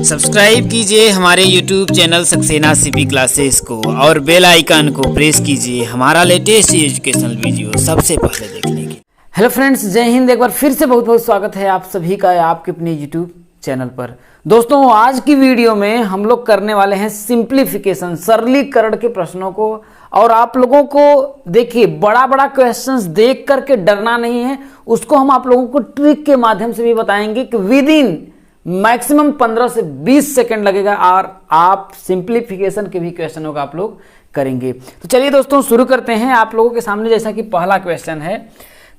Subscribe कीजिए हमारे YouTube channel Saxena CP classes को और बेल आइकन को प्रेस कीजिए हमारा लेटेस्ट एजुकेशनल वीडियो सबसे पहले देखने के। हेलो फ्रेंड्स, जय हिंद। एक बार फिर से बहुत बहुत स्वागत है आप सभी का आपके अपने YouTube चैनल पर। दोस्तों, आज की वीडियो में हम लोग करने वाले हैं सिंप्लीफिकेशन, सरलीकरण के प्रश्नों को। और आप लोगों को देखिए, बड़ा बड़ा क्वेश्चंस देख करके डरना नहीं है, उसको हम आप लोगों को ट्रिक के माध्यम से भी बताएंगे कि विद इन मैक्सिमम 15 से 20 सेकंड लगेगा और आप सिंप्लीफिकेशन के भी क्वेश्चनों का आप लोग करेंगे। तो चलिए दोस्तों, शुरू करते हैं। आप लोगों के सामने जैसा कि पहला क्वेश्चन है,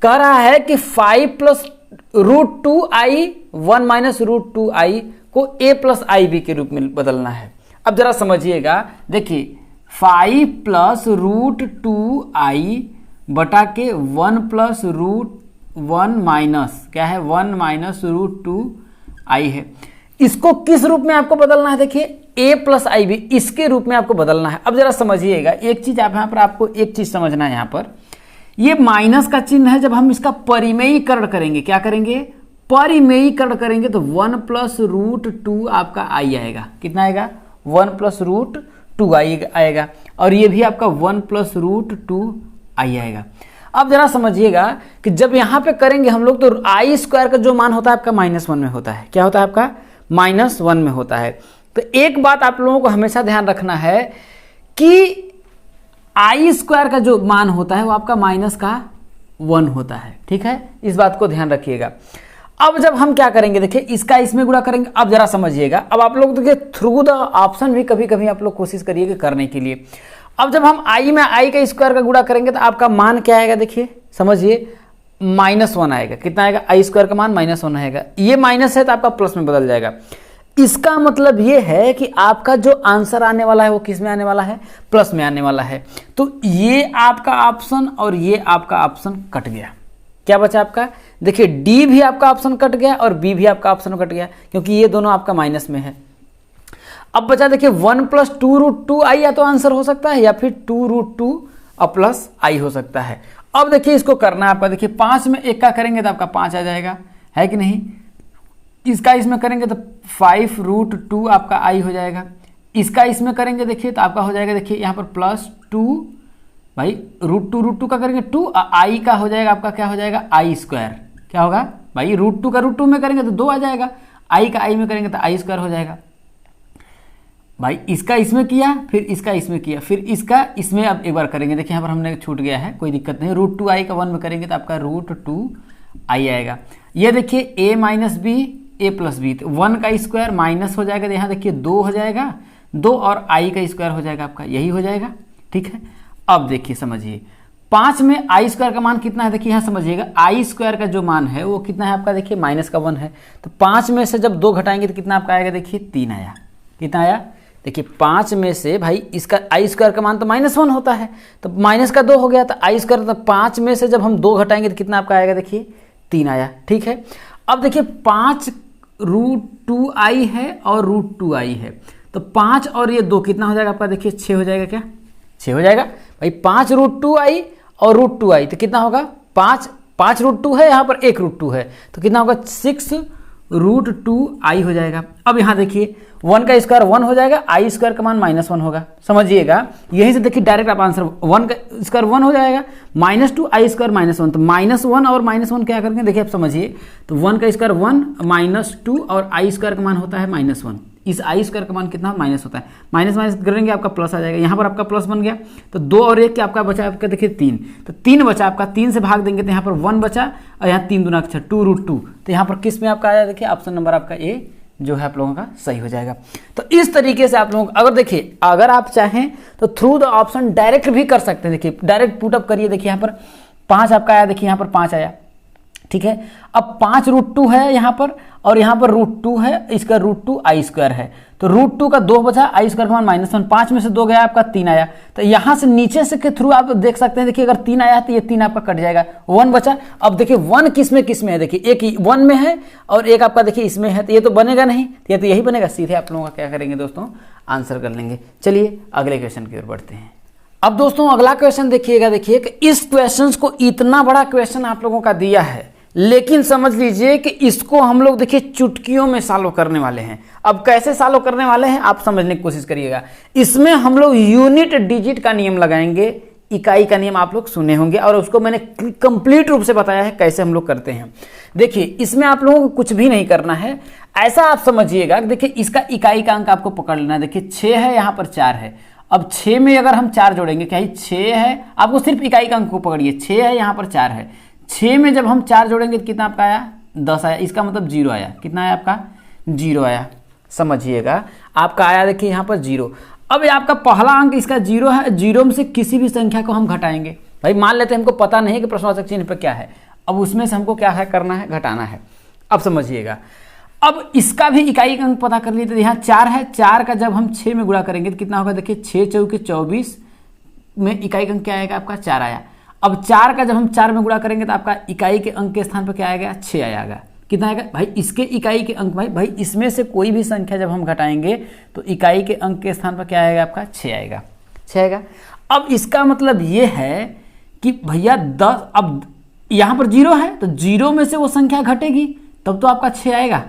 कह रहा है कि 5 plus root 2i 1 minus root 2i को a प्लस आई बी के रूप में बदलना है। अब जरा समझिएगा, देखिए 5 प्लस रूट 2i बटा के 1 प्लस रूट 1 माइनस क्या है 1 माइनस रूट 2i है। इसको किस रूप में आपको बदलना है? देखिए a प्लस आई बी, इसके रूप में आपको बदलना है। अब जरा समझिएगा एक चीज, आप यहाँ पर आपको एक चीज समझना है। यहाँ पर ये माइनस का चिन्ह है, जब हम इसका परिमेयीकरण करेंगे, क्या करेंगे? परिमेयीकरण करेंगे तो 1 प्लस रूट 2 आपका आई आएगा। कितना आएगा? 1 प्लस रूट 2 आई आएगा। और ये भी आपका 1 प्लस रूट 2 आई आएगा। अब जरा समझिएगा कि जब यहाँ पे करेंगे हम लोग तो आई स्क्वायर का जो मान होता है आपका -1 में होता है। क्या होता है आपका? -1 में होता है। तो एक बात आप लोगों को हमेशा ध्यान रखना है कि आई स्क्वायर का जो मान होता है वो आपका -1 होता है। ठीक है, इस बात को ध्यान रखिएगा। अब जब हम क्या करेंगे, देखिए इसका इसमें गुणा करेंगे। अब जरा समझिएगा, अब आप लोग देखिए थ्रू द ऑप्शन भी कभी कभी आप लोग कोशिश करिएगा करने के लिए। अब जब हम आई में आई का स्क्वायर का गुणा करेंगे तो आपका मान क्या आएगा? देखिए समझिए, -1 आएगा। कितना आएगा? आई स्क्वायर का मान -1 आएगा। ये माइनस है तो आपका प्लस में बदल जाएगा। इसका मतलब ये है कि आपका जो आंसर आने वाला है वो किस में आने वाला है? प्लस में आने वाला है। तो ये आपका ऑप्शन और ये आपका ऑप्शन कट गया। क्या बचा आपका? देखिए डी भी आपका ऑप्शन कट गया और बी भी आपका ऑप्शन कट गया, क्योंकि ये दोनों आपका माइनस में है। अब बचा देखिए 1 प्लस 2 रूट 2 आई, या तो आंसर हो सकता है या फिर 2 रूट 2 और प्लस आई हो सकता है। अब देखिए इसको करना है आपका, देखिए 5 में 1 का करेंगे तो आपका 5 आ जाएगा, है कि नहीं? इसका इसमें करेंगे तो 5 रूट 2 आपका आई हो जाएगा। इसका इसमें करेंगे देखिए तो आपका हो जाएगा, देखिए यहाँ पर +2 भाई रूट 2 का करेंगे 2, आई का हो जाएगा आपका, क्या हो जाएगा? आई स्क्वायर। क्या होगा भाई? रूट 2 का रूट 2 में करेंगे तो 2 आ जाएगा, आई का आई में करेंगे तो आई स्क्वायर हो जाएगा। भाई इसका इसमें किया, फिर इसका इसमें किया, फिर इसका इसमें अब एक बार करेंगे। देखिए यहाँ पर हमने छूट गया है, कोई दिक्कत नहीं। रूट 2 आई का 1 में करेंगे तो आपका रूट 2 आई आएगा। ये देखिए a minus b a plus b, तो 1 का स्क्वायर माइनस हो जाएगा, तो यहाँ देखिए 2 हो जाएगा, 2 और आई का स्क्वायर हो जाएगा आपका, यही हो जाएगा। ठीक है, अब देखिए समझिए 5 में आई स्क्वायर का मान कितना है? देखिए यहाँ समझिएगा, आई स्क्वायर का जो मान है वो कितना है आपका? देखिए -1 है। तो 5 में से जब 2 घटाएंगे तो कितना आपका आएगा? देखिए 3 आया। कितना आया? देखिए 5 में से भाई इसका आई स्क्वायर का मान तो -1 होता है, तो माइनस का 2 हो गया, तो आई स्क्वायर, तो 5 में से जब हम 2 घटाएंगे तो कितना आपका आएगा? देखिए 3 आया। ठीक है, अब देखिए 5 रूट 2 आई है और रूट 2 आई है, तो 5 और ये 2 कितना हो जाएगा आपका? देखिए 6 हो जाएगा। क्या 6 हो जाएगा भाई? 5 रूट 2 आई और रूट 2 आई, तो कितना होगा? 5 रूट 2 है, यहाँ पर 1 रूट 2 है, तो कितना होगा? 6 रूट 2 आई हो जाएगा। अब यहाँ देखिए 1 का स्क्वायर 1 हो जाएगा, आई स्क्वायर का मान -1 होगा। समझिएगा, यहीं से देखिए डायरेक्ट आप आंसर 1 का स्क्वायर 1 हो जाएगा, -2 आई स्क्वायर -1, तो -1 और -1 क्या करेंगे? देखिए आप समझिए, तो 1 का स्क्वायर 1 -2 और आई स्क्वायर का मान होता है -1। इस आई स्क्वायर का मान कितना माइनस होता है? माइनस करेंगे आपका प्लस आ जाएगा। यहाँ पर आपका प्लस बन गया, तो 2 और 1 क्या आपका बचा? आपका देखिए 3, तो 3 बचा आपका, 3 से भाग देंगे तो यहाँ पर 1 बचा और यहाँ 3 दूना 6 2 रूट 2, तो यहाँ पर किस में आपका आया? देखिए ऑप्शन नंबर आपका ए जो है आप लोगों का सही हो जाएगा। तो इस तरीके से आप लोगों को, अगर देखिए अगर आप चाहें तो थ्रू द ऑप्शन डायरेक्ट भी कर सकते हैं। देखिए डायरेक्ट पुटअप करिए, देखिए यहाँ पर 5 आपका आया, देखिए यहाँ पर 5 आया। ठीक है, अब 5 रूट 2 है यहाँ पर और यहाँ पर रूट 2 है, इसका रूट 2 आई स्क्वायर है, तो रूट 2 का 2 बचा, आई स्क्वायर का मान -1, 5 में से 2 गया आपका 3 आया। तो यहाँ से नीचे से के थ्रू आप देख सकते हैं, देखिए अगर 3 आया तो ये 3 आपका कट जाएगा, 1 बचा। अब देखिए 1 किस में है? देखिए एक 1 में है और एक आपका देखिए इसमें है, तो ये तो बनेगा नहीं, तो ये तो यही बनेगा। सीधे आप लोगों का क्या करेंगे दोस्तों? आंसर कर लेंगे। चलिए अगले क्वेश्चन की ओर बढ़ते हैं। अब दोस्तों अगला क्वेश्चन देखिएगा, देखिए इस क्वेश्चन को, इतना बड़ा क्वेश्चन आप लोगों का दिया है, लेकिन समझ लीजिए कि इसको हम लोग देखिए चुटकियों में सॉल्व करने वाले हैं। अब कैसे सॉल्व करने वाले हैं आप समझने की कोशिश करिएगा। इसमें हम लोग यूनिट डिजिट का नियम लगाएंगे, इकाई का नियम आप लोग सुने होंगे और उसको मैंने कंप्लीट रूप से बताया है कैसे हम लोग करते हैं। देखिए इसमें आप लोगों को कुछ भी नहीं करना है, ऐसा आप समझिएगा। देखिए इसका इकाई का अंक आपको पकड़ लेना है। देखिए 6 है, यहाँ पर 4 है। अब 6 में अगर हम 4 जोड़ेंगे, क्या 6 है, आपको सिर्फ इकाई का अंक को पकड़िए। 6 है, यहाँ पर 4 है। 6 में जब हम 4 जोड़ेंगे तो कितना आपका आया, 10 आया। इसका मतलब 0 आया। कितना आया आपका, 0 आया। समझिएगा आपका आया, देखिए यहाँ पर 0। अब आपका पहला अंक इसका 0 है। 0 में से किसी भी संख्या को हम घटाएंगे। भाई मान लेते हैं हमको पता नहीं कि प्रश्नवाचक चिन्ह पर क्या है, अब उसमें से हमको क्या है करना है, घटाना है। अब समझिएगा, अब इसका भी इकाई का अंक पता कर लिए। तो यहाँ 4 है, 4 का जब हम 6 में गुणा करेंगे तो कितना होगा, देखिए 6 चौके 24 में इकाई का अंक क्या आएगा आपका, 4 आया। अब 4 का जब हम 4 में गुणा करेंगे तो आपका इकाई के अंक के स्थान पर क्या आएगा, 6 आएगा। कितना आएगा भाई, इसके इकाई के अंक, भाई इसमें से कोई भी संख्या जब हम घटाएंगे तो इकाई के अंक के स्थान पर क्या आएगा आपका, 6 आएगा। 6 आएगा। अब इसका मतलब ये है कि भैया 10, अब यहाँ पर 0 है तो 0 में से वो संख्या घटेगी तब तो आपका 6 आएगा,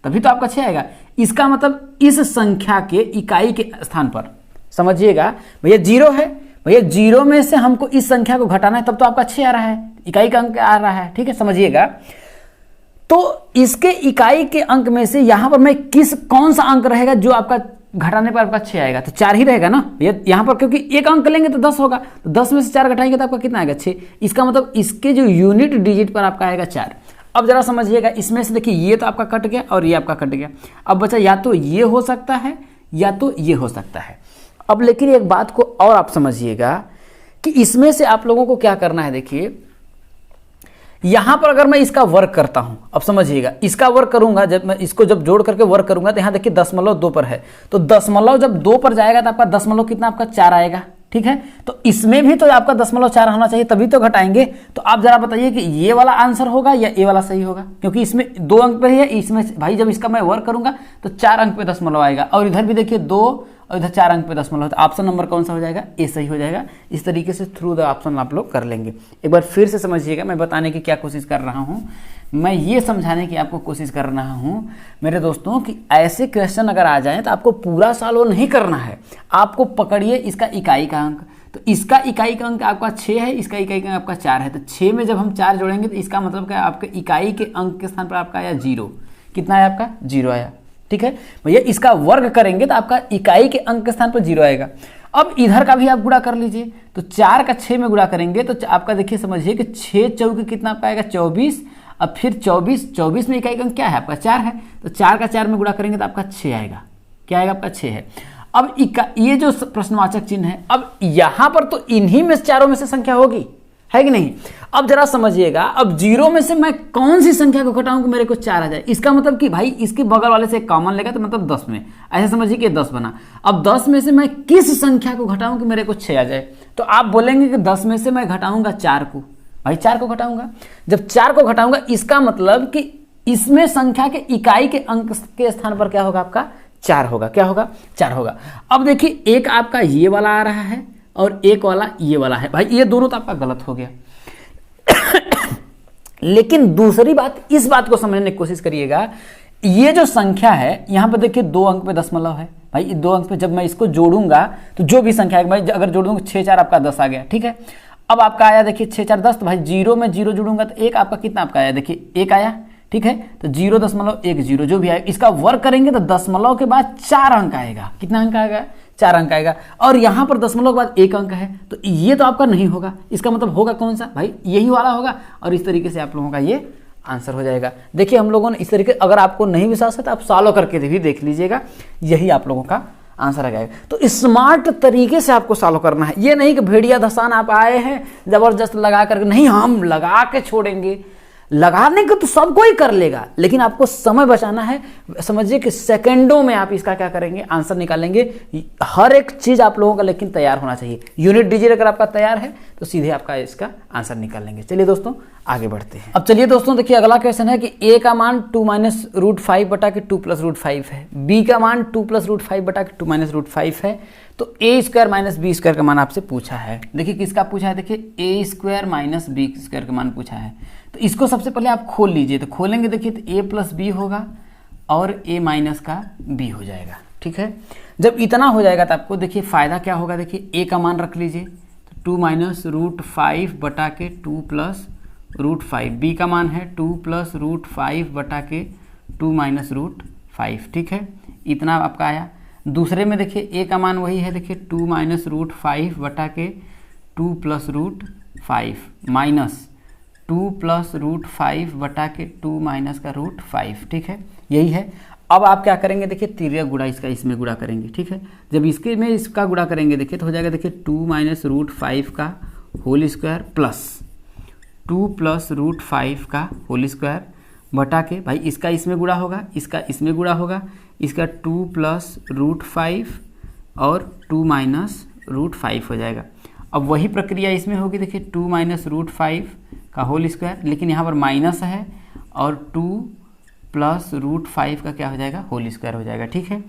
तभी तो आपका 6 आएगा। इसका मतलब इस संख्या के इकाई के स्थान पर, समझिएगा भैया 0 है, भैया 0 में से हमको इस संख्या को घटाना है तब तो आपका 6 आ रहा है, इकाई का अंक आ रहा है। ठीक है, समझिएगा। तो इसके इकाई के अंक में से यहां पर मैं कौन सा अंक रहेगा जो आपका घटाने पर आपका 6 आएगा, तो 4 ही रहेगा ना भैया यहां पर, क्योंकि एक अंक लेंगे तो 10 होगा, तो 10 में से 4 घटाएंगे तो आपका कितना आएगा, 6। इसका मतलब इसके जो यूनिट डिजिट पर आपका आएगा 4। अब जरा समझिएगा, इसमें से देखिए ये तो आपका कट गया और ये आपका कट गया। अब बचा या तो ये हो सकता है या तो ये हो सकता है। अब लेकिन एक बात को और आप समझिएगा कि इसमें से आप लोगों को क्या करना है। देखिए यहां पर अगर मैं इसका वर्क करता हूं, अब समझिएगा इसका वर्क करूंगा, जब मैं इसको जब जोड़ करके वर्क करूंगा तो यहां देखिए 0.2 पर है, तो 0.2 जब 2 पर जाएगा तो आपका 0. कितना आपका 4 आएगा। ठीक है, तो इसमें भी तो आपका 0.4 होना चाहिए तभी तो घटाएंगे। तो आप जरा बताइए कि ये वाला आंसर होगा या ये वाला सही होगा, क्योंकि इसमें 2 अंक पर ही है। इसमें भाई जब इसका मैं वर्क करूंगा तो 4 अंक पे 0 आएगा और इधर भी देखिए 2 और इधर 4 अंक पे 0, तो ऑप्शन नंबर कौन सा हो जाएगा, ए सही हो जाएगा। इस तरीके से थ्रू द ऑप्शन आप लोग कर लेंगे। एक बार फिर से समझिएगा, मैं बताने की क्या कोशिश कर रहा हूं, मैं ये समझाने की आपको कोशिश कर रहा हूं मेरे दोस्तों कि ऐसे क्वेश्चन अगर आ जाएं तो आपको पूरा सॉल्व नहीं करना है, आपको पकड़िए इसका इकाई का अंक। तो इसका इकाई का अंक आपका 6 है, इसका इकाई का अंक आपका 4 है, तो 6 में जब हम 4 जोड़ेंगे तो इसका मतलब क्या, आपके इकाई के अंक के स्थान पर आपका आया 0। कितना आया आपका, 0 आया। ठीक है भैया, इसका वर्ग करेंगे तो आपका इकाई के अंक के स्थान पर 0 आएगा। अब इधर का भी आप गुणा कर लीजिए, तो 4 का 6 में गुणा करेंगे तो आपका देखिए समझिए कि 6 चौके कितना आपका आएगा 24। अब फिर 24 में इकाई का अंक क्या है आपका 4 है, तो 4 का 4 में गुणा करेंगे तो आपका 6 आएगा। क्या आएगा आपका 6 है। अब ये जो प्रश्नवाचक चिन्ह है, अब यहां पर तो इन्हीं में चारों में से संख्या होगी, है कि नहीं। अब जरा समझिएगा, अब 0 में से मैं कौन सी संख्या को घटाऊं कि मेरे को 4 आ जाए। इसका मतलब कि भाई इसके बगल वाले से कॉमन लेगा तो मतलब 10 में, ऐसे समझिए कि 10 बना। अब 10 में से मैं किस संख्या को घटाऊं कि मेरे को 6 आ जाए, तो आप बोलेंगे कि 10 में से मैं घटाऊंगा 4 को। भाई 4 को घटाऊंगा, जब 4 को घटाऊंगा इसका मतलब कि इसमें संख्या के इकाई के अंक के स्थान पर क्या होगा आपका 4 होगा। क्या होगा, 4 होगा। अब देखिए एक आपका ये वाला आ रहा है और एक वाला ये वाला है, भाई ये दोनों तो आपका गलत हो गया। लेकिन दूसरी बात, इस बात को समझने की कोशिश करिएगा, ये जो संख्या है यहां पर देखिए 2 अंक पे 0 है। भाई 2 अंक पे जब मैं इसको जोड़ूंगा तो जो भी संख्या है, भाई अगर जोड़ूंगा 6 4 आपका 10 आ गया। ठीक है, अब आपका आया देखिए 6 4 10, तो भाई 0 में 0 जोड़ूंगा तो 1 आपका कितना आपका आया, देखिए 1 आया। ठीक है, तो 0.10 जो भी आएगा इसका वर्क करेंगे तो 0 के बाद 4 अंक आएगा। कितना अंक आएगा, 4 अंक आएगा। और यहां पर 0 के बाद 1 अंक है, तो ये तो आपका नहीं होगा। इसका मतलब होगा कौन सा, भाई यही वाला होगा। और इस तरीके से आप लोगों का ये आंसर हो जाएगा। देखिए हम लोगों ने इस तरीके, अगर आपको नहीं विश्वास है तो आप सॉल्व करके भी देख लीजिएगा, यही आप लोगों का आंसर आ जाएगा। तो स्मार्ट तरीके से आपको सॉल्व करना है, ये नहीं कि भेड़िया धसान आप आए हैं जबरदस्त लगा करके, नहीं हम लगा के छोड़ेंगे। लगाने को तो सब कोई कर लेगा, लेकिन आपको समय बचाना है। समझिए कि सेकंडों में आप इसका क्या करेंगे, आंसर निकालेंगे। हर एक चीज आप लोगों का लेकिन तैयार होना चाहिए। यूनिट डिजिट अगर आपका तैयार है तो सीधे आपका इसका आंसर निकाल लेंगे। चलिए दोस्तों आगे बढ़ते हैं। अब चलिए दोस्तों देखिए अगला क्वेश्चन है कि a का मान 2 - √5 बटा के 2 + √5 है, b का मान 2 + √5 बटा के 2 - √5 है, तो a² - b² का मान आपसे पूछा है। देखिए किसका पूछा है, देखिए a² - b² का मान पूछा है। तो तो इसको सबसे पहले आप खोल लीजिए। तो खोलेंगे देखिए तो a प्लस बी होगा और a माइनस का b हो जाएगा। ठीक है, जब इतना हो जाएगा तो आपको देखिए फ़ायदा क्या होगा। देखिए a का मान रख लीजिए तो 2 माइनस रूट 5 बटा के 2 प्लस रूट 5, b का मान है 2 प्लस रूट 5 बटा के 2 माइनस रूट 5। ठीक है, इतना आपका आया। दूसरे में देखिए a का मान वही है, देखिए 2 माइनस रूट 5 बटा के 2 plus root 5 minus 2 plus root 5 बटा के 2 माइनस का रूट 5। ठीक है, यही है। अब आप क्या करेंगे देखिए तिर्यक गुणा इसका इसमें गुणा करेंगे। ठीक है, जब इसके में इसका गुणा करेंगे देखिए तो हो जाएगा देखिए 2 माइनस रूट 5 का whole square plus 2 plus root 5 का होल स्क्वायर बटा के भाई इसका इसमें गुणा होगा, इसका इसमें गुणा होगा, इसका 2 प्लस रूट 5 और 2 माइनस रूट 5 हो जाएगा। अब वही प्रक्रिया इसमें होगी देखिए 2 माइनस रूट 5 का होल स्क्वायर, लेकिन यहाँ पर माइनस है और 2 प्लस रूट 5 का क्या हो जाएगा होल स्क्वायर हो जाएगा। ठीक है,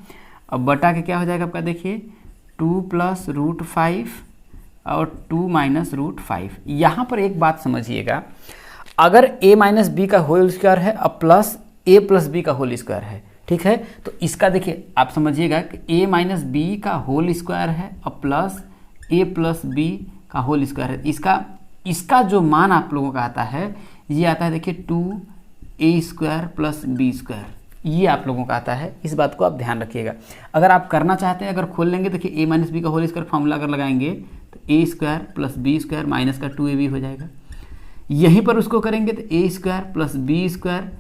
अब बटा के क्या हो जाएगा आपका देखिए 2 प्लस रूट 5 और 2 माइनस रूट 5। यहाँ पर एक बात समझिएगा, अगर a माइनस बी का होल स्क्वायर है अब प्लस a प्लस बी का होल स्क्वायर है। ठीक है, तो इसका देखिए आप समझिएगा कि a माइनस बी का होल स्क्वायर है अब प्लस a प्लस बी का होल स्क्वायर है। इसका जो मान आप लोगों का आता है ये आता है देखिए 2a square plus b square, ये आप लोगों का आता है। इस बात को आप ध्यान रखिएगा। अगर आप करना चाहते हैं, अगर खोल लेंगे देखिए a माइनस बी का होल स्क्वायर फॉर्मूला अगर लगाएंगे तो a square plus b square minus का 2ab हो जाएगा। यहीं पर उसको करेंगे तो a square plus b square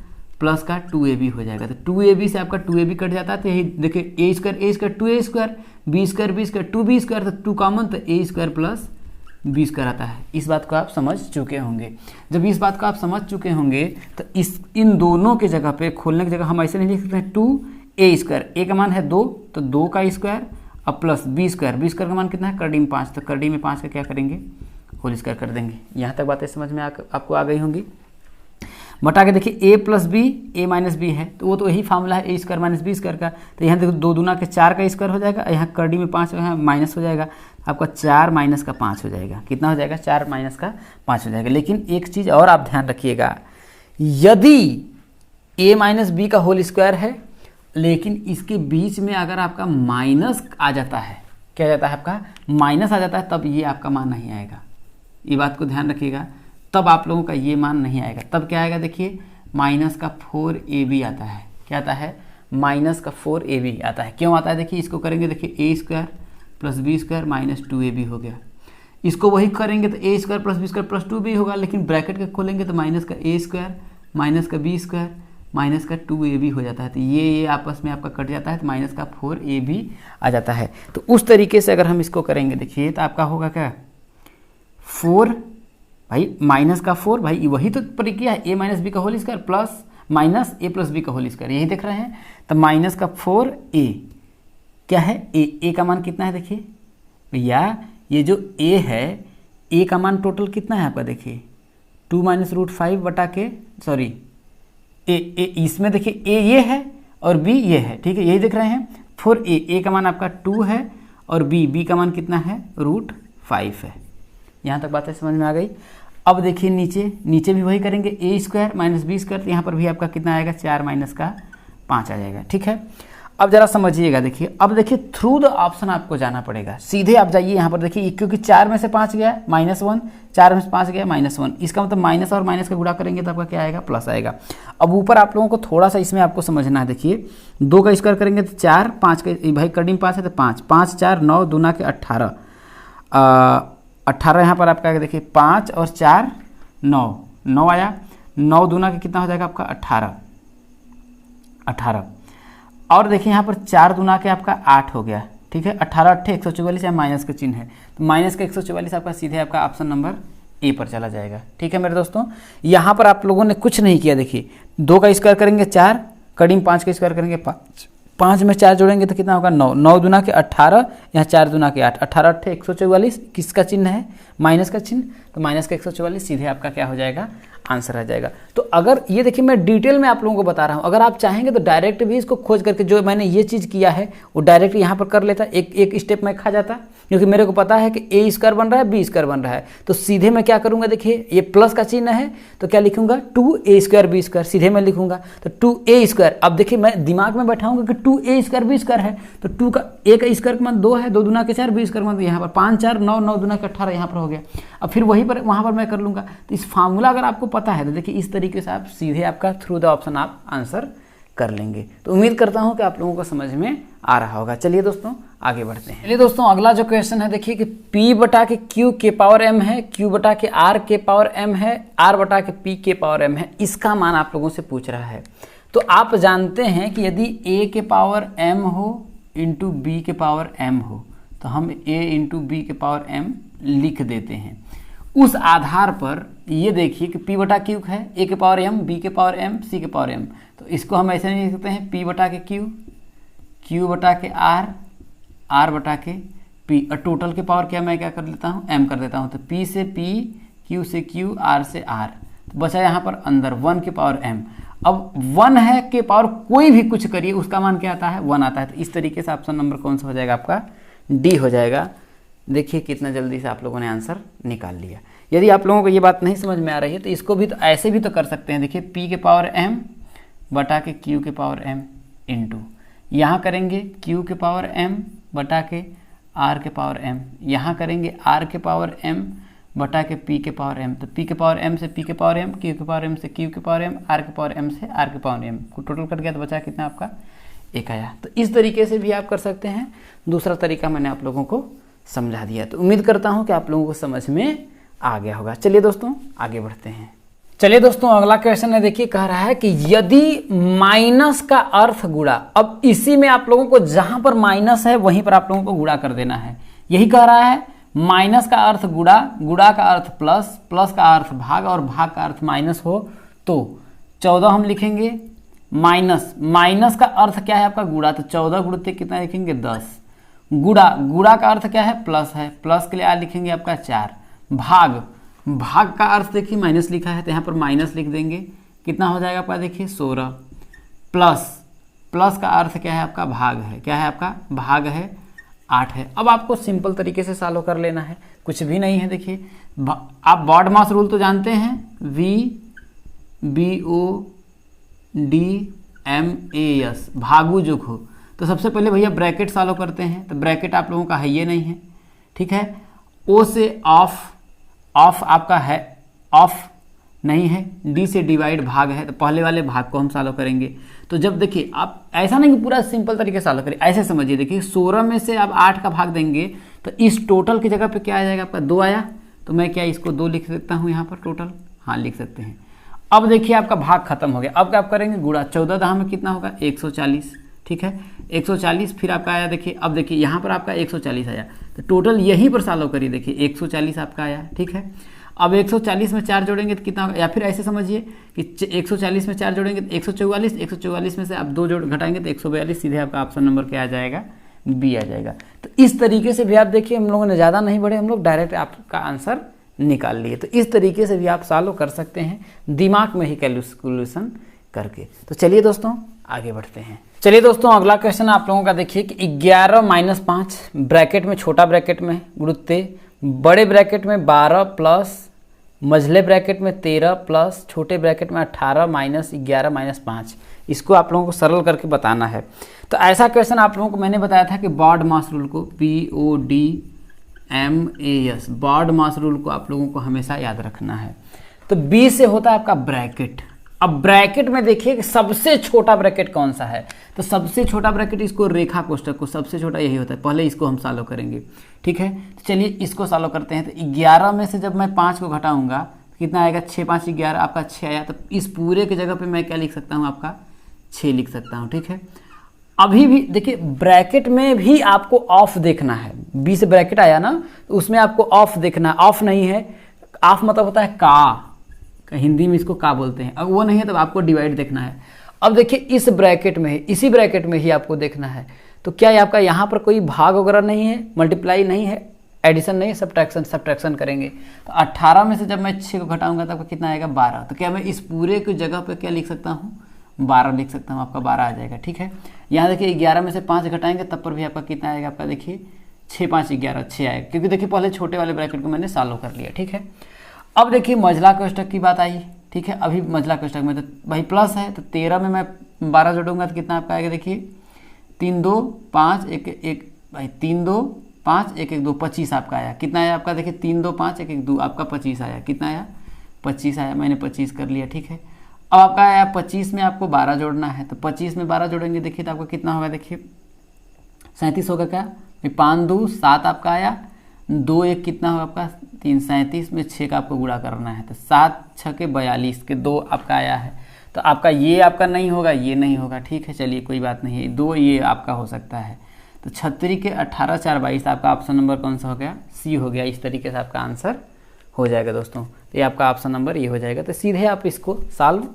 plus का 2ab हो जाएगा। तो 2ab से आपका 2ab कट जाता है तो यही देखिए a square 2a square b square 2b square, तो 2 कॉमन तो a square plus b square आता है। इस बात को आप समझ चुके होंगे। जब इस बात को आप समझ चुके होंगे तो इन दोनों के जगह पे खोलने की जगह हम ऐसे नहीं लिख सकते हैं 2a स्क्वायर, a का मान है 2 तो 2 का स्क्वायर अब प्लस बी स्क्वायर का मान कितना है करड़ी में 5, तो करड़ी में 5 का क्या करेंगे होल स्क्वायर कर देंगे। यहाँ तक बातें समझ में आपको आ गई होंगी। बटा के देखिए a plus b a minus b है तो वो तो यही फार्मूला है a square minus b square का। तो यहाँ देखो 2 दूना के 4 का स्क्वायर हो जाएगा, यहाँ करड़ी में 5 यहाँ माइनस हो जाएगा, आपका 4 माइनस का 5 हो जाएगा। कितना हो जाएगा 4 माइनस का 5 हो जाएगा। लेकिन एक चीज़ और आप ध्यान रखिएगा, यदि a माइनस बी का होल स्क्वायर है लेकिन इसके बीच में अगर आपका माइनस आ जाता है, क्या जाता है आपका माइनस आ जाता है, तब ये आपका मान नहीं आएगा। ये बात को ध्यान रखिएगा, तब आप लोगों का ये मान नहीं आएगा। तब क्या आएगा देखिए माइनस का 4ab आता है। क्या आता है माइनस का 4ab आता है। क्यों आता है देखिए इसको करेंगे देखिए a square plus b square minus 2ab हो गया। इसको वही करेंगे तो a square plus b square plus 2b होगा, लेकिन ब्रैकेट के खोलेंगे तो माइनस का a स्क्वायर माइनस का बी स्क्वायर माइनस का 2ab हो जाता है। तो ये आपस में आपका कट जाता है तो माइनस का 4ab आ जाता है। तो उस तरीके से अगर हम इसको करेंगे देखिए तो आपका होगा क्या 4 भाई माइनस का 4 भाई वही तो प्रक्रिया है, a माइनस बी का whole square plus minus a plus b का होल स्क्वायर, यही देख रहे हैं। तो माइनस का 4a क्या है a का मान कितना है देखिए भैया, ये जो a है a का मान टोटल कितना है आपका देखिए 2 माइनस रूट 5 बटा के सॉरी a इसमें देखिए a ये है और b ये है। ठीक है, यही देख रहे हैं 4a का मान आपका 2 है और b का मान कितना है रूट 5 है। यहाँ तक बातें समझ में आ गई। अब देखिए नीचे भी वही करेंगे a square minus b square, तो यहाँ पर भी आपका कितना आएगा 4 माइनस का 5 आ जाएगा। ठीक है, अब जरा समझिएगा देखिए, अब देखिए थ्रू द ऑप्शन आपको जाना पड़ेगा। सीधे आप जाइए यहाँ पर देखिए क्योंकि 4 में से 5 गया -1, 4 में से 5 गया -1, इसका मतलब माइनस और माइनस का गुणा करेंगे तो आपका क्या आएगा प्लस आएगा। अब ऊपर आप लोगों को थोड़ा सा इसमें आपको समझना है। देखिए 2 का स्क्वायर करेंगे तो 4, 5 का भाई कड़ी में 5 है तो 5, 5 4 9 दूना के 18, 18 यहाँ पर आपका देखिए 5 और 4 9 आया, 9 दूना के कितना हो जाएगा आपका 18 और देखिए यहाँ पर 4 दूना के आपका 8 हो गया। ठीक है, 18 8 144 या माइनस का चिन्ह है तो माइनस का 144 आपका सीधे आपका ऑप्शन नंबर ए पर चला जाएगा। ठीक है मेरे दोस्तों, यहाँ पर आप लोगों ने कुछ नहीं किया। देखिए 2 का स्क्वायर करेंगे 4, कड़ी में 5 का स्क्वायर करेंगे 5, 5 में 4 जोड़ेंगे तो कितना होगा 9, 9 दूना के 18, यहाँ 4 दूना के 8, 18 8 144, किसका चिन्ह है माइनस का चिन्ह, तो माइनस का 144 सीधे आपका क्या हो जाएगा आंसर आ जाएगा। तो अगर ये देखिए मैं डिटेल में आप लोगों को बता रहा हूँ, अगर आप चाहेंगे तो डायरेक्ट भी इसको खोज करके जो मैंने ये चीज़ किया है वो डायरेक्ट यहाँ पर कर लेता, एक स्टेप में खा जाता, क्योंकि मेरे को पता है कि ए स्क्वायर बन रहा है बी स्क्वायर बन रहा है। तो सीधे मैं क्या करूँगा, देखिए ये प्लस का चिन्ह है तो क्या लिखूंगा 2a स्क्वायर बी स्क्वायर, सीधे मैं लिखूंगा तो 2a स्क्वायर। अब देखिए मैं दिमाग में बैठाऊंगा कि 2a स्क्वायर बी स्क्वायर है तो 2 का a का स्क्वायर का मान 2 है, 2 दूना के 4 बी स्क्वायर मान यहाँ पर 5 4 9 9 दूना के 18 यहाँ पर हो गया। अब फिर वहीं पर वहाँ पर मैं कर लूँगा। तो इस फार्मूला अगर आपको पता है तो देखिए इस तरीके से आप सीधे आपका थ्रू द ऑप्शन आप आंसर कर लेंगे। तो उम्मीद करता हूँ कि आप लोगों को समझ में आ रहा होगा। चलिए दोस्तों आगे बढ़ते हैं। चलिए दोस्तों अगला जो क्वेश्चन है देखिए कि p बटा के q के पावर m है, q बटा के r के पावर m है, r बटा के p के पावर m है, इसका मान आप लोगों से पूछ रहा है। तो आप जानते हैं कि यदि a के पावर m हो इंटू b के पावर m हो तो हम a इंटू b के पावर m लिख देते हैं। उस आधार पर ये देखिए कि p बटा q है, a के पावर m, b के पावर m, c के पावर m, तो इसको हम ऐसे नहीं लिख सकते हैं p बटा के q, q बटा के r, r बटा के p, और टोटल के पावर क्या मैं क्या कर लेता हूँ m कर देता हूँ। तो p से p, q से q, r से r, तो बचा यहाँ पर अंदर 1 के पावर m। अब 1 है के पावर कोई भी कुछ करिए उसका मान क्या आता है 1 आता है। तो इस तरीके से ऑप्शन नंबर कौन सा हो जाएगा आपका डी हो जाएगा। देखिए कितना जल्दी से आप लोगों ने आंसर निकाल लिया। यदि आप लोगों को ये बात नहीं समझ में आ रही है तो इसको भी तो ऐसे भी तो कर सकते हैं। देखिए p के पावर m बटा के q के पावर m इंटू यहाँ करेंगे q के पावर m बटा के r के पावर m, यहाँ करेंगे r के पावर m बटा के p के पावर m। तो p के पावर m से p के पावर m, q के पावर m से q के पावर m, r के पावर m से r के पावर m को टोटल कट गया तो बचा कितना आपका 1 आया। तो इस तरीके से भी आप कर सकते हैं। दूसरा तरीका मैंने आप लोगों को समझा दिया। तो उम्मीद करता हूँ कि आप लोगों को समझ में आ गया होगा। चलिए दोस्तों आगे बढ़ते हैं। चलिए दोस्तों अगला क्वेश्चन है देखिए कह रहा है कि यदि माइनस का अर्थ गुणा, अब इसी में आप लोगों को जहां पर माइनस है वहीं पर आप लोगों को गुणा कर देना है। यही कह रहा है माइनस का अर्थ गुणा, गुणा का अर्थ प्लस, प्लस का अर्थ भाग और भाग का अर्थ माइनस हो तो 14 हम लिखेंगे माइनस, माइनस का अर्थ क्या है आपका गुणा, तो 14 गुणित कितना लिखेंगे 10, गुणा, गुणा का अर्थ क्या है प्लस है, प्लस के लिए आ लिखेंगे आपका 4, भाग, भाग का अर्थ देखिए माइनस लिखा है तो यहाँ पर माइनस लिख देंगे, कितना हो जाएगा आपका देखिए 16, प्लस, प्लस का अर्थ क्या है आपका भाग है, क्या है आपका भाग है 8 है। अब आपको सिंपल तरीके से सॉल्व कर लेना है, कुछ भी नहीं है। देखिए आप बॉड मास रूल तो जानते हैं, VBODMAS भागु जोग हो। तो सबसे पहले भैया ब्रैकेट सॉल्व करते हैं। तो ब्रैकेट आप लोगों का है ये नहीं है, ठीक है। O से ऑफ, ऑफ आपका है ऑफ नहीं है, डी से डिवाइड भाग है, तो पहले वाले भाग को हम सॉल्व करेंगे। तो जब देखिए आप ऐसा नहीं कि पूरा सिंपल तरीके से सॉल्व करिए, ऐसे समझिए। देखिए 16 में से आप 8 का भाग देंगे तो इस टोटल की जगह पे क्या आ जाएगा आपका 2 आया, तो मैं क्या इसको 2 लिख सकता हूँ यहाँ पर टोटल, हाँ लिख सकते हैं। अब देखिए आपका भाग खत्म हो गया, अब क्या आप करेंगे गुणा, 14 दहा में कितना होगा 140, ठीक है 140, फिर आपका आया देखिए, अब देखिए यहाँ पर आपका 140 आया, तो टोटल यहीं पर सॉल्व करिए। देखिए 140 आपका आया, ठीक है। अब 140 में 4 जोड़ेंगे तो कितना होगा, या फिर ऐसे समझिए कि 140 में 4 जोड़ेंगे तो 144, 144 में से आप 2 जोड़ घटाएंगे तो 142, सीधे आपका ऑप्शन नंबर क्या आ जाएगा बी आ जाएगा। तो इस तरीके से भी आप देखिए हम लोगों ने ज़्यादा नहीं बढ़े, हम लोग डायरेक्ट आपका आंसर निकाल लिए। तो इस तरीके से भी आप सॉल्व कर सकते हैं दिमाग में ही कैलकुलेशन करके। तो चलिए दोस्तों आगे बढ़ते हैं। चलिए दोस्तों अगला क्वेश्चन आप लोगों का देखिए कि 11 - 5 ब्रैकेट में, छोटा ब्रैकेट में गुणुत्ते, बड़े ब्रैकेट में 12 प्लस मझले ब्रैकेट में 13 प्लस छोटे ब्रैकेट में 18 - 11 - 5, इसको आप लोगों को सरल करके बताना है। तो ऐसा क्वेश्चन आप लोगों को मैंने बताया था कि बॉड मास रूल को, BODMAS बॉड मास रूल को आप लोगों को हमेशा याद रखना है। तो बी से होता है आपका ब्रैकेट। अब ब्रैकेट में देखिए कि सबसे छोटा ब्रैकेट कौन सा है, तो सबसे छोटा ब्रैकेट इसको रेखा कोष्ठक को सबसे छोटा यही होता है, पहले इसको हम सॉल्व करेंगे, ठीक है। तो चलिए इसको सॉल्व करते हैं। तो 11 में से जब मैं 5 को घटाऊंगा तो कितना आएगा 6 × 5 = 11, आपका 6 आया। तो इस पूरे की जगह पे मैं क्या लिख सकता हूँ आपका 6 लिख सकता हूँ, ठीक है। अभी भी देखिए ब्रैकेट में भी आपको ऑफ देखना है, बी से ब्रैकेट आया ना तो उसमें आपको ऑफ देखना है, ऑफ नहीं है, ऑफ मतलब होता है का, हिंदी में इसको का बोलते हैं, अगर वो नहीं है तो आपको डिवाइड देखना है। अब देखिए इस ब्रैकेट में, इसी ब्रैकेट में ही आपको देखना है, तो क्या आपका यहाँ पर कोई भाग वगैरह नहीं है, मल्टीप्लाई नहीं है, एडिशन नहीं, सब्ट्रैक्शन करेंगे। तो 18 में से जब मैं 6 को घटाऊंगा तो आपका कितना आएगा 12। तो क्या मैं इस पूरे की जगह पे क्या लिख सकता हूँ 12 लिख सकता हूँ, आपका 12 आ जाएगा। ठीक है, यहाँ देखिए 11 में से 5 घटाएंगे तब पर भी आपका कितना आएगा, आपका देखिए 6 5 11 6 आएगा, क्योंकि देखिए पहले छोटे वाले ब्रैकेट को मैंने सॉल्व कर लिया। ठीक है, अब देखिए मझला कोष्ठक की बात आई। ठीक है, अभी मझला कोष्ठक में तो भाई प्लस है, तो 13 में मैं 12 जोड़ूंगा तो कितना आपका आएगा, देखिए 3 2 5 1 1 भाई 3 2 5 1 1 2 25 आपका आया। कितना आया आपका, देखिए 3 2 5 1 1 2 आपका 25 आया। कितना आया 25 आया, मैंने 25 कर लिया। ठीक है, अब आपका आया 25 में आपको 12 जोड़ना है, तो 25 में 12 जोड़ेंगे देखिए तो आपका कितना होगा, देखिए 37 होगा। क्या 5 2 7 आपका आया, 2 1 कितना होगा आपका 3, 37 में 6 का आपको गुणा करना है, तो 7 6 के 42 के 2 आपका आया है। तो आपका ये आपका नहीं होगा, ये नहीं होगा। ठीक है, चलिए कोई बात नहीं है, 2 ये आपका हो सकता है। तो 36 के 18 4 22 आपका ऑप्शन नंबर कौन सा हो गया, सी हो गया। इस तरीके से आपका आंसर हो जाएगा दोस्तों। तो ये आपका ऑप्शन नंबर ये हो जाएगा। तो सीधे आप इसको सॉल्व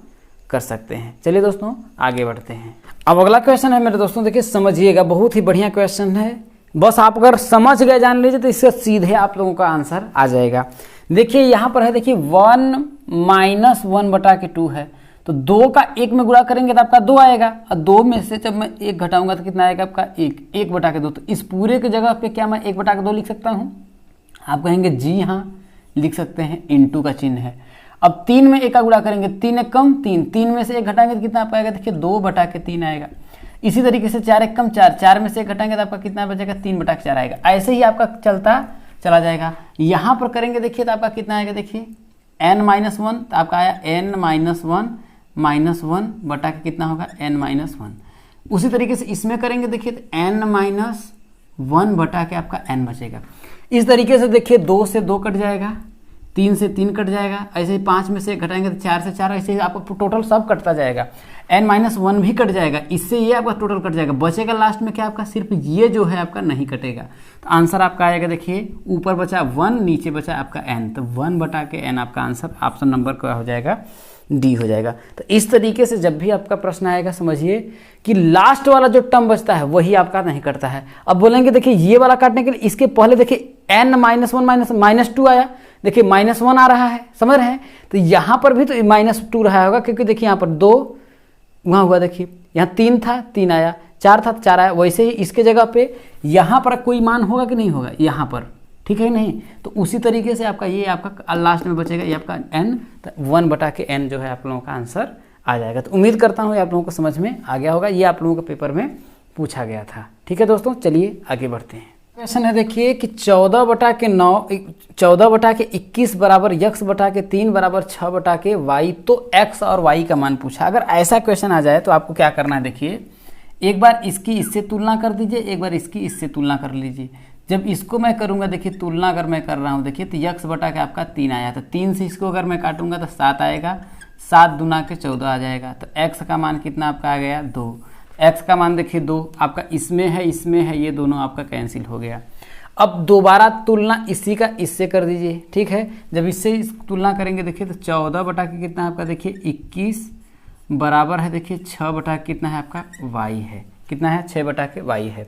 कर सकते हैं। चलिए दोस्तों आगे बढ़ते हैं। अब अगला क्वेश्चन है मेरे दोस्तों, देखिए समझिएगा, बहुत ही बढ़िया क्वेश्चन है। बस आप अगर समझ गए जान लीजिए तो इससे सीधे आप लोगों का आंसर आ जाएगा। देखिए यहाँ पर है, देखिए 1 - 1/2 है, तो 2 का 1 में गुणा करेंगे तो आपका 2 आएगा, और 2 में से जब मैं 1 घटाऊंगा तो कितना आएगा आपका 1/2। तो इस पूरे की जगह पे क्या मैं 1/2 लिख सकता हूँ? आप कहेंगे जी हाँ लिख सकते हैं, इंटू का चिन्ह है। अब 3 में 1 का गुणा करेंगे, 3 1 कम 3, 3 में से 1 घटाएंगे तो कितना आपका आएगा, देखिए 2/3 आएगा। इसी तरीके से 4 1 कम 4, 4 में से 1 घटाएंगे तो आपका कितना बचेगा, 3/4 आएगा। ऐसे ही आपका चलता चला जाएगा। यहाँ पर करेंगे देखिए तो आपका कितना आएगा, देखिए n-1, तो आपका आया n-1 बटा के कितना होगा n-1। उसी तरीके से इसमें करेंगे देखिए तो n-1 बटा के आपका n बचेगा। इस तरीके से देखिए 2 से 2 कट जाएगा, 3 से 3 कट जाएगा, ऐसे ही 5 में से घटाएंगे तो 4 से 4, ऐसे ही आपको टोटल सब कटता जाएगा। n-1 भी कट जाएगा, इससे ये आपका टोटल कट जाएगा। बचेगा लास्ट में क्या आपका, सिर्फ ये जो है आपका नहीं कटेगा। तो आंसर आपका आएगा, देखिए ऊपर बचा 1, नीचे बचा आपका n, तो 1 बटा के n आपका आंसर ऑप्शन नंबर क्या हो जाएगा, डी हो जाएगा। तो इस तरीके से जब भी आपका प्रश्न आएगा समझिए कि लास्ट वाला जो टर्म बचता है वही आपका नहीं कटता है। अब बोलेंगे देखिए ये वाला काटने के लिए इसके पहले देखिए n-1 -2 आया, देखिए -1 आ रहा है, समझ रहे हैं? तो यहाँ पर भी तो -2 रहा होगा, क्योंकि देखिए यहाँ पर 2 वहाँ हुआ, देखिए यहाँ 3 था 3 आया, 4 था 4 आया। वैसे ही इसके जगह पे यहाँ पर कोई मान होगा कि नहीं होगा यहाँ पर, ठीक है नहीं? तो उसी तरीके से आपका ये आपका लास्ट में बचेगा ये आपका n, तो 1 बटा के n जो है आप लोगों का आंसर आ जाएगा। तो उम्मीद करता हूँ आप लोगों को समझ में आ गया होगा। ये आप लोगों के पेपर में पूछा गया था। ठीक है दोस्तों, चलिए आगे बढ़ते हैं। क्वेश्चन है देखिए कि 14 बटा के 21 बराबर x बटा के 3 बराबर 6 बटा के y, तो x और y का मान पूछा। अगर ऐसा क्वेश्चन आ जाए तो आपको क्या करना है, देखिए एक बार इसकी इससे तुलना कर दीजिए, एक बार इसकी इससे तुलना कर लीजिए। जब इसको मैं करूंगा देखिए तुलना अगर मैं कर रहा हूं, देखिए तो x बटा के आपका 3 आया, तो 3 से इसको अगर मैं काटूंगा तो 7 आएगा, 7 दूना के 14 आ जाएगा। तो x का मान कितना आपका आ गया 2, x का मान देखिए 2 आपका इसमें है, ये दोनों आपका कैंसिल हो गया। अब दोबारा तुलना इसी का इससे कर दीजिए, ठीक है? जब इससे इस तुलना करेंगे देखिए तो 14 बटा के कितना आपका देखिए 21 बराबर है, देखिए 6 बटा के कितना है आपका y है, कितना है 6 बटा के y है।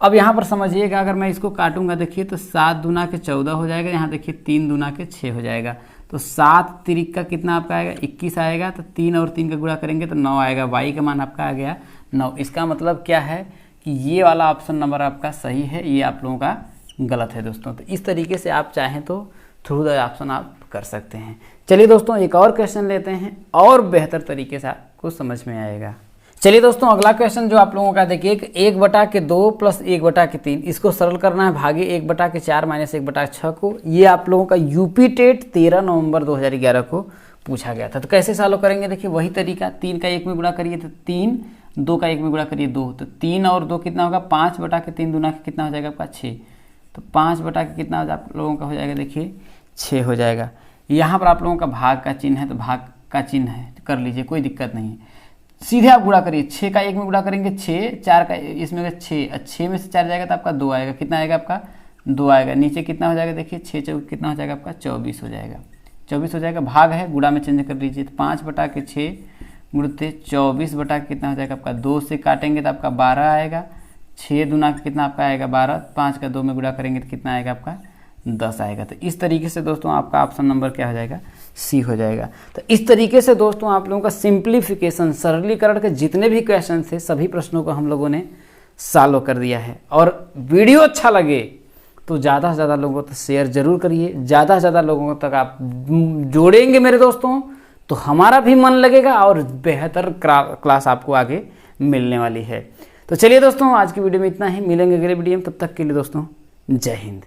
अब यहाँ पर समझिएगा अगर मैं इसको काटूंगा देखिए तो 7 दूना के 14 हो जाएगा, यहाँ देखिए 3 दूना के 6 हो जाएगा। तो 7 तिरिक का कितना आपका आएगा 21 आएगा, तो 3 और 3 का गुणा करेंगे तो 9 आएगा। y का मान आपका आ गया 9। इसका मतलब क्या है कि ये वाला ऑप्शन नंबर आपका सही है, ये आप लोगों का गलत है दोस्तों। तो इस तरीके से आप चाहें तो थ्रू द ऑप्शन आप कर सकते हैं। चलिए दोस्तों एक और क्वेश्चन लेते हैं और बेहतर तरीके से आपको समझ में आएगा। चलिए दोस्तों अगला क्वेश्चन जो आप लोगों का देखिए 1 बटा के 2 प्लस 1 बटा के 3, इसको सरल करना है भागे 1 बटा के 4 माइनस 1 बटा के 6 को। ये आप लोगों का यूपी टेट 13 नवंबर 2011 को पूछा गया था। तो कैसे सॉल्व करेंगे देखिए वही तरीका, 3 का 1 में गुणा करिए तो 3, 2 का 1 में गुणा करिए 2, तो 3 और 2 कितना होगा 5 बटा के 3 दूना के कितना हो जाएगा आपका 6, तो 5 बटा के कितना आप लोगों का हो जाएगा देखिए 6 हो जाएगा। यहाँ पर आप लोगों का भाग का चिन्ह है तो भाग का चिन्ह है, कर लीजिए कोई दिक्कत नहीं है। सीधे आप गुणा करिए, 6 का 1 में गुणा करेंगे 6, 4 का इसमें 6 में से 4 जाएगा तो आपका 2 आएगा, कितना आएगा आपका 2 आएगा। नीचे कितना हो जाएगा देखिए 6 चौक कितना हो जाएगा आपका 24 हो जाएगा, 24 हो जाएगा। भाग है गुणा में चेंज कर लीजिए, तो 5 बटा के 6 गुणते 24 बटा के कितना हो जाएगा आपका 2 से काटेंगे तो आपका 12 आएगा, 6 दूना कितना आपका आएगा 12, 5 का 2 में गुणा करेंगे तो कितना आएगा आपका 10 आएगा। तो इस तरीके से दोस्तों आपका ऑप्शन नंबर क्या हो जाएगा, सी हो जाएगा। तो इस तरीके से दोस्तों आप लोगों का सिंप्लीफिकेशन, सरलीकरण के जितने भी क्वेश्चन थे सभी प्रश्नों को हम लोगों ने सॉल्व कर दिया है। और वीडियो अच्छा लगे तो ज़्यादा से ज़्यादा लोगों तक शेयर जरूर करिए, ज़्यादा से ज़्यादा लोगों तक आप जोड़ेंगे मेरे दोस्तों तो हमारा भी मन लगेगा और बेहतर क्लास आपको आगे मिलने वाली है। तो चलिए दोस्तों आज की वीडियो में इतना ही, मिलेंगे अगले वीडियो में, तब तक के लिए दोस्तों जय हिंद।